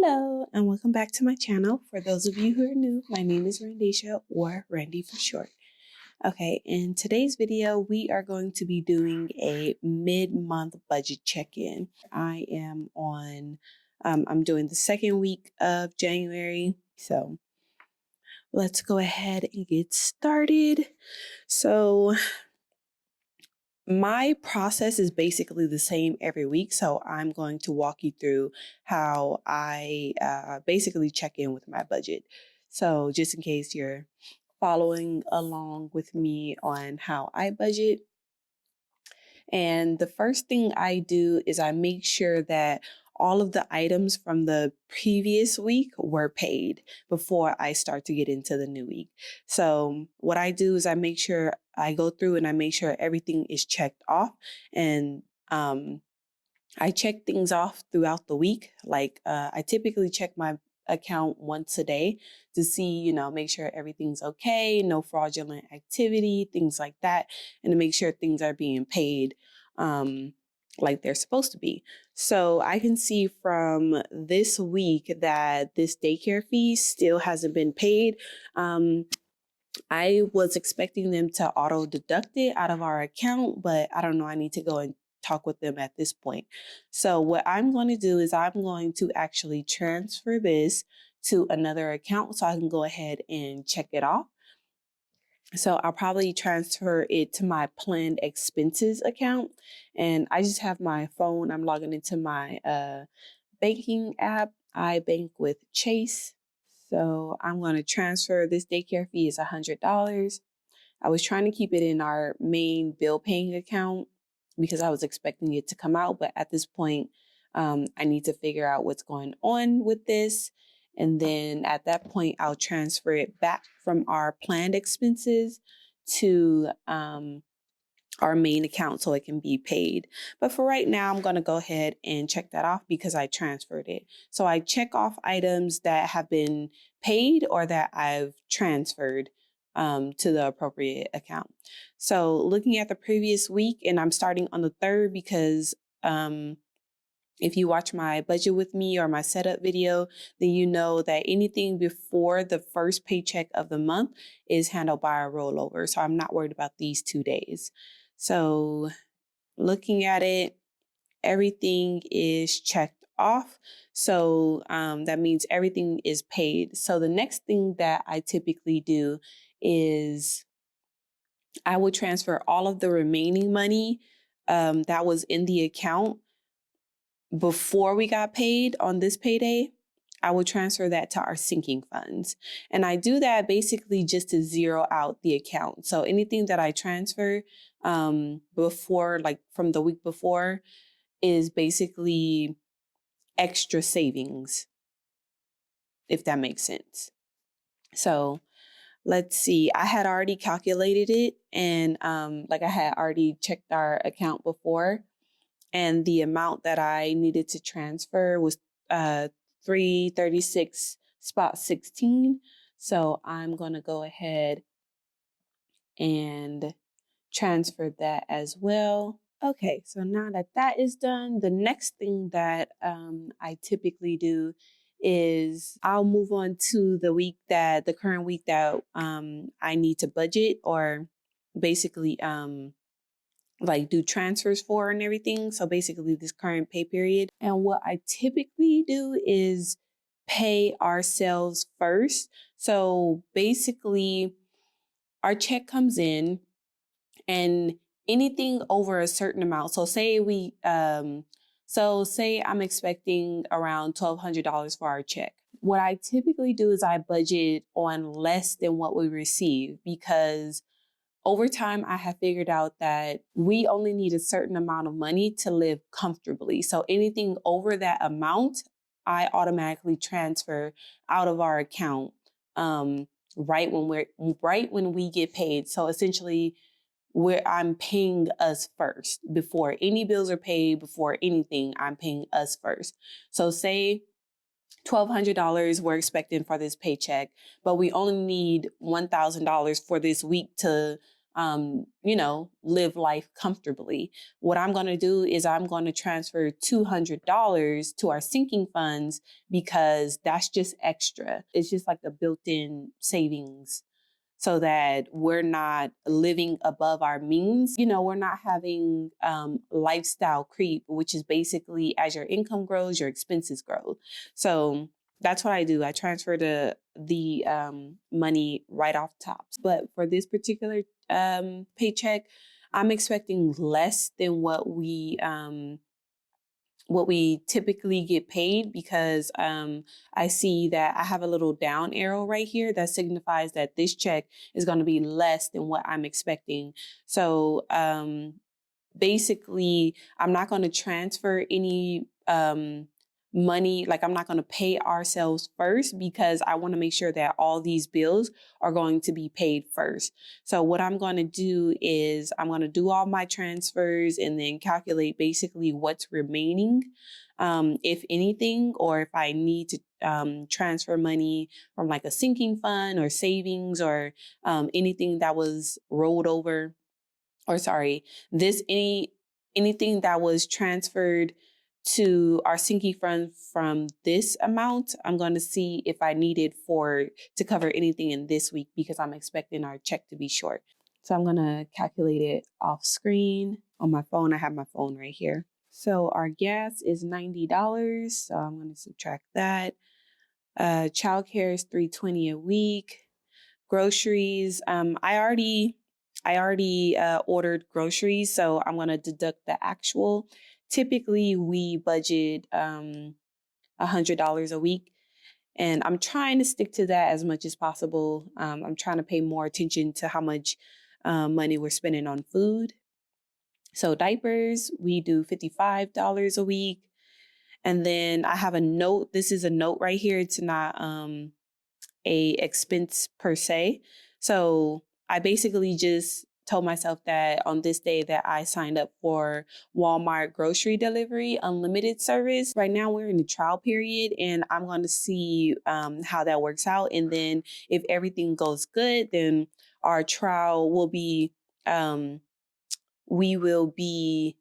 Hello and welcome back to my channel. For those of you who are new, my name is Randaysha, or Randy for short. Okay, in today's video, we are going to be doing a mid-month budget check-in. I am on, I'm doing the second week of January, so let's go ahead and get started. So my process is basically the same every week, so I'm going to walk you through how I basically check in with my budget. So just in case you're following along with me on how I budget. And the first thing I do is I make sure that all of the items from the previous week were paid before I start to get into the new week. So what I do is I make sure I go through and I make sure everything is checked off. And I check things off throughout the week. Like I typically check my account once a day to see, make sure everything's okay, no fraudulent activity, things like that, and to make sure things are being paid like they're supposed to be. So I can see from this week that this daycare fee still hasn't been paid. I was expecting them to auto deduct it out of our account, but I don't know. I need to go and talk with them at this point. So what I'm going to do is I'm going to actually transfer this to another account so I can go ahead and check it off. So I'll probably transfer it to my planned expenses account. And I just have my phone. I'm logging into my banking app. I bank with Chase. So I'm going to transfer this daycare fee is $100. I was trying to keep it in our main bill paying account because I was expecting it to come out. But at this point, I need to figure out what's going on with this. And then at that point, I'll transfer it back from our planned expenses to our main account so it can be paid. But for right now, I'm going to go ahead and check that off because I transferred it. So I check off items that have been paid or that I've transferred to the appropriate account. So looking at the previous week, and I'm starting on the 3rd because if you watch my budget with me or my setup video, then you know that anything before the first paycheck of the month is handled by a rollover. So I'm not worried about these 2 days. So looking at it, everything is checked off. So that means everything is paid. So the next thing that I typically do is I will transfer all of the remaining money that was in the account before we got paid on this payday. I will transfer that to our sinking funds. And I do that basically just to zero out the account. So anything that I transfer before, like from the week before, is basically extra savings, if that makes sense. So let's see, I had already calculated it, and like I had already checked our account before, and the amount that I needed to transfer was $336.16. So I'm going to go ahead and transfer that as well. Okay, so now that that is done, the next thing that I typically do is I'll move on to the current week that I need to budget, or basically like do transfers for and everything. So basically this current pay period. And what I typically do is pay ourselves first. So basically our check comes in, and anything over a certain amount. So say I'm expecting around $1,200 for our check. What I typically do is I budget on less than what we receive, because over time, I have figured out that we only need a certain amount of money to live comfortably. So anything over that amount, I automatically transfer out of our account right when we get paid. So essentially, I'm paying us first before any bills are paid, before anything. I'm paying us first. So say $1,200 we're expecting for this paycheck, but we only need $1,000 for this week to live life comfortably. What I'm going to do is I'm going to transfer $200 to our sinking funds because that's just extra. It's just like a built-in savings so that we're not living above our means. We're not having lifestyle creep, which is basically as your income grows, your expenses grow. So that's what I do. I transfer the money right off top. But for this particular paycheck, I'm expecting less than what we typically get paid because I see that I have a little down arrow right here that signifies that this check is going to be less than what I'm expecting. So basically, I'm not going to transfer any money. Like, I'm not going to pay ourselves first because I want to make sure that all these bills are going to be paid first. So what I'm going to do is I'm going to do all my transfers and then calculate basically what's remaining, if anything, or if I need to transfer money from like a sinking fund or savings or anything that was rolled over, or sorry, anything that was transferred to our sinking fund from this amount. I'm going to see if I need it to cover anything in this week because I'm expecting our check to be short. So I'm going to calculate it off screen on my phone. I have my phone right here. So our gas is $90. So I'm going to subtract that. Childcare is $320 a week. Groceries, I already ordered groceries, so I'm gonna deduct the actual. Typically, we budget $100 a week, and I'm trying to stick to that as much as possible. I'm trying to pay more attention to how much money we're spending on food. So diapers, we do $55 a week, and then I have a note. This is a note right here. It's not a expense per se. So I basically just told myself that on this day that I signed up for Walmart grocery delivery unlimited service. Right now we're in the trial period and I'm going to see how that works out. And then if everything goes good, then our trial will be, we will be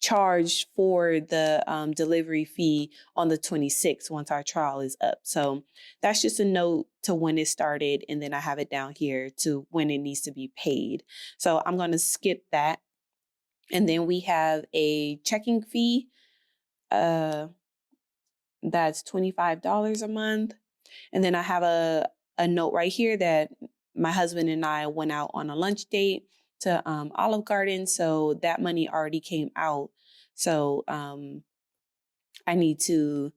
charged for the delivery fee on the 26th once our trial is up. So that's just a note to when it started. And then I have it down here to when it needs to be paid. So I'm going to skip that. And then we have a checking fee. That's $25 a month. And then I have a note right here that my husband and I went out on a lunch date to Olive Garden. So that money already came out. So I need to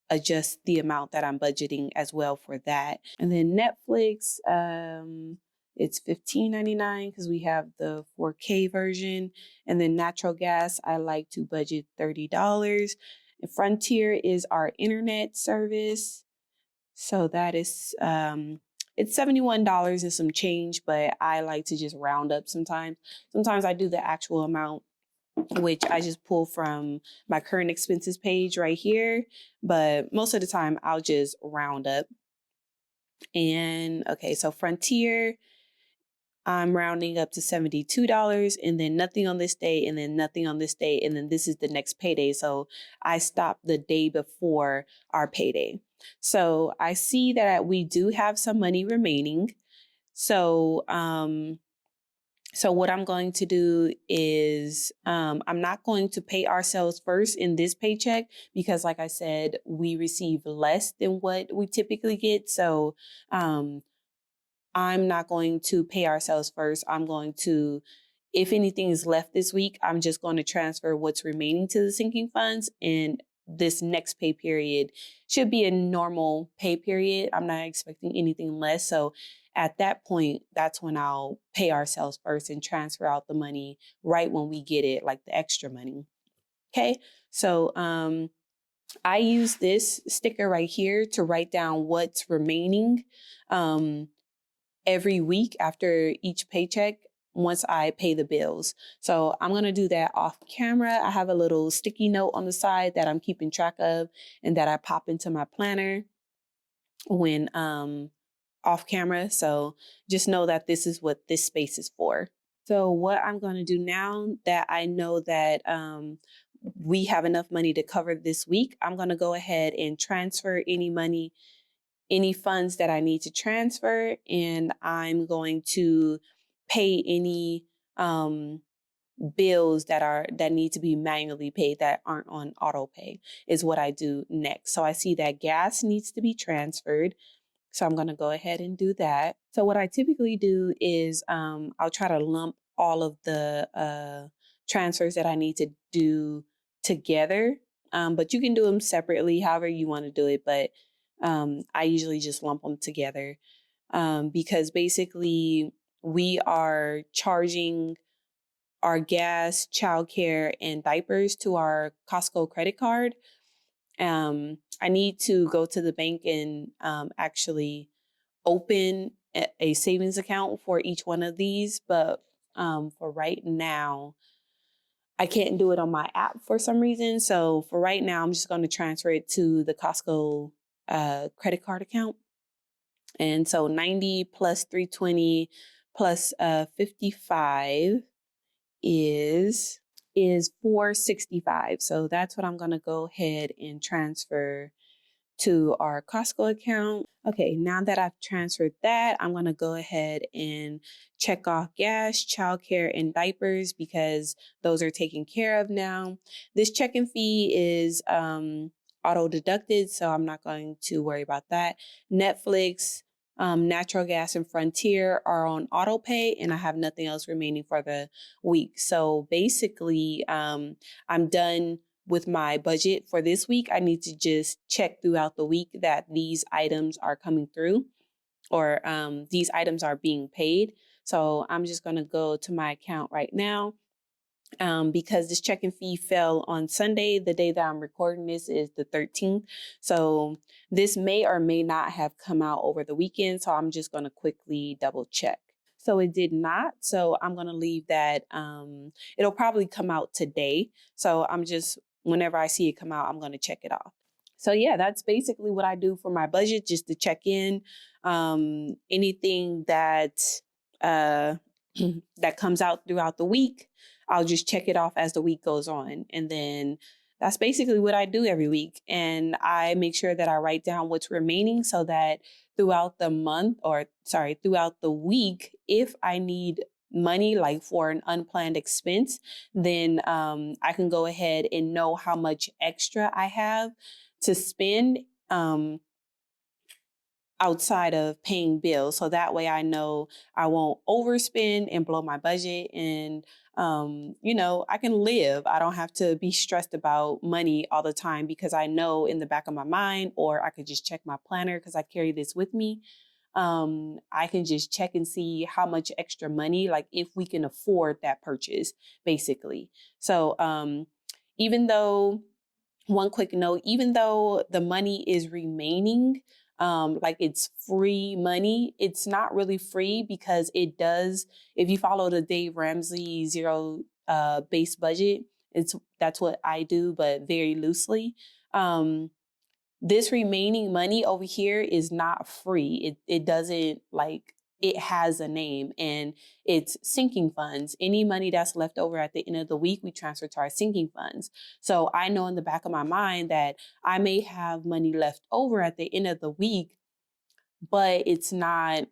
adjust the amount that I'm budgeting as well for that. And then Netflix, it's $15.99 because we have the 4K version. And then natural gas, I like to budget $30. And Frontier is our internet service. So that is, it's $71 and some change, but I like to just round up sometimes. Sometimes I do the actual amount, which I just pull from my current expenses page right here. But most of the time I'll just round up. And okay, so Frontier, I'm rounding up to $72 and then nothing on this day and then nothing on this day. And then this is the next payday. So I stopped the day before our payday. So I see that we do have some money remaining. So, so what I'm going to do is I'm not going to pay ourselves first in this paycheck because, like I said, we receive less than what we typically get. So I'm not going to pay ourselves first. I'm going to, if anything is left this week, I'm just going to transfer what's remaining to the sinking funds. And this next pay period should be a normal pay period. I'm not expecting anything less. So at that point, that's when I'll pay ourselves first and transfer out the money right when we get it, like the extra money. Okay. So, I use this sticker right here to write down what's remaining, every week after each paycheck once I pay the bills. So I'm going to do that off camera. I have a little sticky note on the side that I'm keeping track of and that I pop into my planner when off camera. So just know that this is what this space is for. So what I'm going to do now that I know that we have enough money to cover this week, I'm going to go ahead and transfer any money, any funds that I need to transfer, and I'm going to pay any bills that need to be manually paid that aren't on auto pay is what I do next. So I see that gas needs to be transferred. So I'm going to go ahead and do that. So what I typically do is I'll try to lump all of the transfers that I need to do together. But you can do them separately, however you want to do it. But I usually just lump them together because basically we are charging our gas, childcare, and diapers to our Costco credit card. I need to go to the bank and actually open a savings account for each one of these, but for right now, I can't do it on my app for some reason. So for right now, I'm just going to transfer it to the Costco credit card account. And so 90 plus 320 plus 55 is 465. So that's what I'm going to go ahead and transfer to our Costco account. Okay, now that I've transferred that, I'm going to go ahead and check off gas, childcare, and diapers because those are taken care of now. This check-in fee is auto deducted, so I'm not going to worry about that. Netflix, natural gas, and Frontier are on auto pay, and I have nothing else remaining for the week. So basically, I'm done with my budget for this week. I need to just check throughout the week that these items are coming through or these items are being paid. So I'm just going to go to my account right now. Because this check-in fee fell on Sunday, the day that I'm recording this is the 13th. So this may or may not have come out over the weekend. So I'm just going to quickly double check. So it did not. So I'm going to leave that. It'll probably come out today. So whenever I see it come out, I'm going to check it off. So yeah, that's basically what I do for my budget, just to check in. Anything that that comes out throughout the week, I'll just check it off as the week goes on. And then that's basically what I do every week. And I make sure that I write down what's remaining so that throughout the week, if I need money like for an unplanned expense, then I can go ahead and know how much extra I have to spend outside of paying bills. So that way I know I won't overspend and blow my budget and I can live. I don't have to be stressed about money all the time because I know in the back of my mind, or I could just check my planner because I carry this with me. I can just check and see how much extra money, like if we can afford that purchase, basically. So even though one quick note, even though the money is remaining, like it's free money, it's not really free because it does, if you follow the Dave Ramsey zero base budget, that's what I do, but very loosely. This remaining money over here is not free. It doesn't it has a name and it's sinking funds. Any money that's left over at the end of the week, we transfer to our sinking funds. So I know in the back of my mind that I may have money left over at the end of the week, but it's not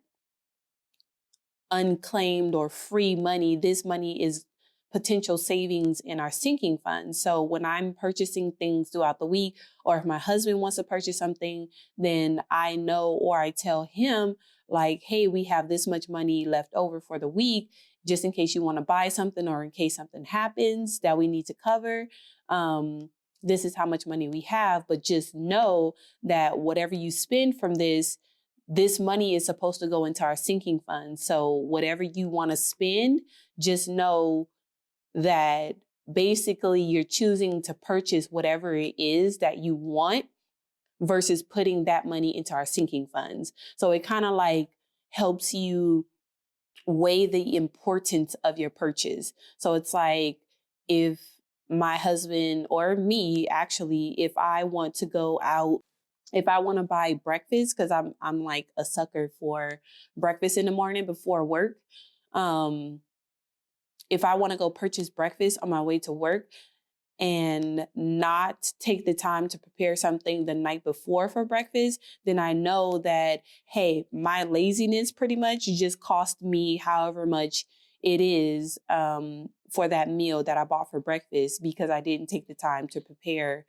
unclaimed or free money. This money is potential savings in our sinking funds. So when I'm purchasing things throughout the week, or if my husband wants to purchase something, then I know, or I tell him like, hey, we have this much money left over for the week, just in case you want to buy something or in case something happens that we need to cover. This is how much money we have, but just know that whatever you spend from this money is supposed to go into our sinking fund. So whatever you want to spend, just know that basically you're choosing to purchase whatever it is that you want versus putting that money into our sinking funds. So it kind of like helps you weigh the importance of your purchase. So it's like if my husband or me, actually, if I want to go out, if I want to buy breakfast, because I'm like a sucker for breakfast in the morning before work. if I want to go purchase breakfast on my way to work and not take the time to prepare something the night before for breakfast, then I know that, hey, my laziness pretty much just cost me however much it is for that meal that I bought for breakfast because I didn't take the time to prepare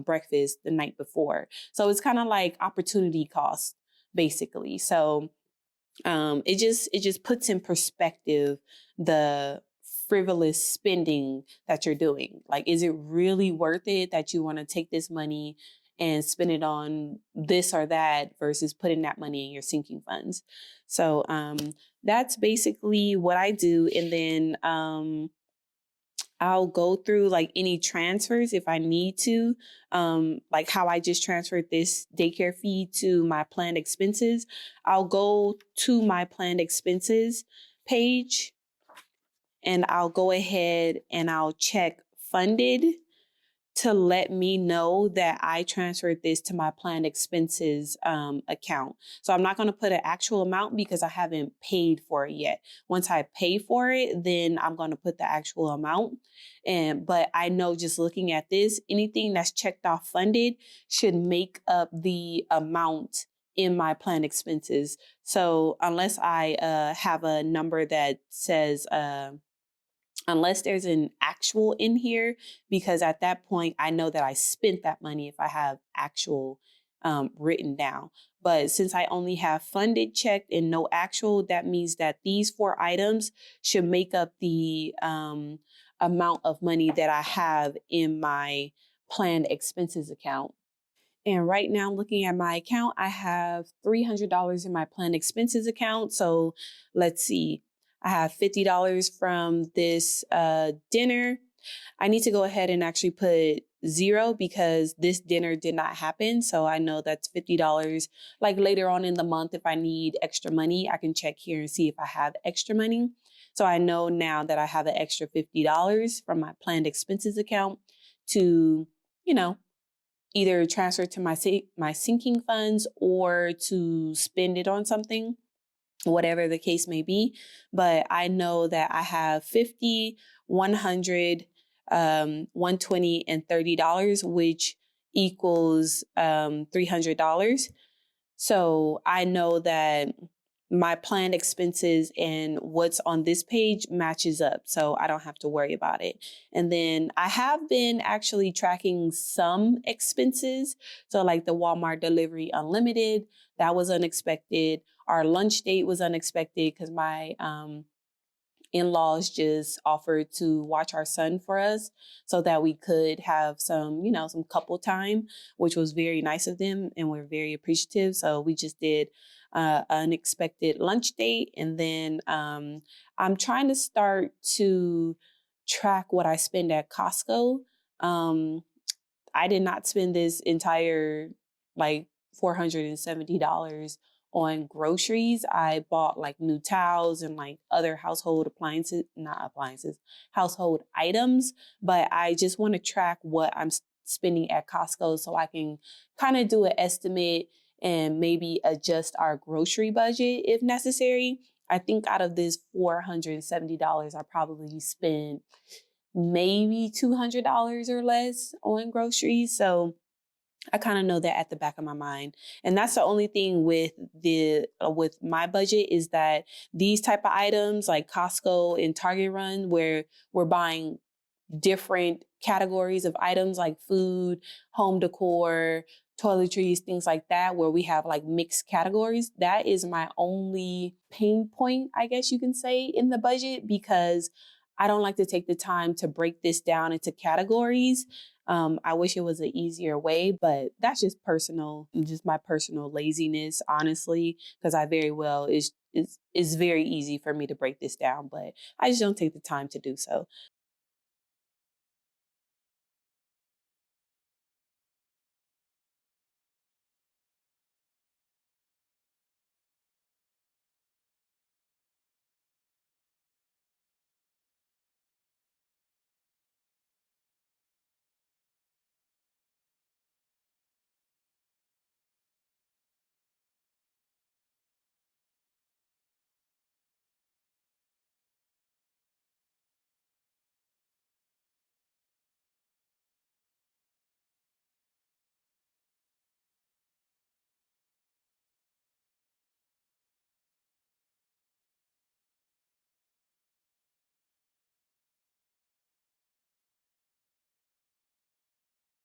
breakfast the night before. So it's kind of like opportunity cost, basically. So it just puts in perspective the frivolous spending that you're doing. Like, is it really worth it that you want to take this money and spend it on this or that versus putting that money in your sinking funds? So that's basically what I do. And then I'll go through like any transfers if I need to, like how I just transferred this daycare fee to my planned expenses. I'll go to my planned expenses page and I'll go ahead and I'll check funded to let me know that I transferred this to my planned expenses account. So I'm not going to put an actual amount because I haven't paid for it yet. Once I pay for it, then I'm going to put the actual amount. But I know just looking at this, anything that's checked off funded should make up the amount in my planned expenses. So unless I have a number that says unless there's an actual in here, because at that point, I know that I spent that money if I have actual written down. But since I only have funded checked and no actual, that means that these 4 items should make up the amount of money that I have in my planned expenses account. And right now, looking at my account, I have $300 in my planned expenses account. So let's see, I have $50 from this dinner. I need to go ahead and actually put 0 because this dinner did not happen. So I know that's $50. Like later on in the month, if I need extra money, I can check here and see if I have extra money. So I know now that I have an extra $50 from my planned expenses account to, you know, either transfer to my sinking funds or to spend it on something, whatever the case may be. But I know that I have 50, 100, 120, and $30, which equals $300. So I know that my planned expenses and what's on this page matches up. So I don't have to worry about it. And then I have been actually tracking some expenses. So like the Walmart delivery unlimited, that was unexpected. Our lunch date was unexpected because my in-laws just offered to watch our son for us so that we could have some, some couple time, which was very nice of them. And we're very appreciative. So we just did unexpected lunch date. And then I'm trying to start to track what I spend at Costco. I did not spend this entire like $470 on groceries. I bought like new towels and like other household appliances, not appliances, household items. But I just want to track what I'm spending at Costco so I can kind of do an estimate and maybe adjust our grocery budget if necessary. I think out of this $470, I probably spent maybe $200 or less on groceries. So I kind of know that at the back of my mind. And that's the only thing with with my budget is that these type of items like Costco and Target Run, where we're buying different categories of items like food, home decor, toiletries, things like that, where we have like mixed categories. That is my only pain point, I guess you can say, in the budget, because I don't like to take the time to break this down into categories. I wish it was an easier way, but that's just just my personal laziness, honestly, because I very well it's very easy for me to break this down, but I just don't take the time to do so.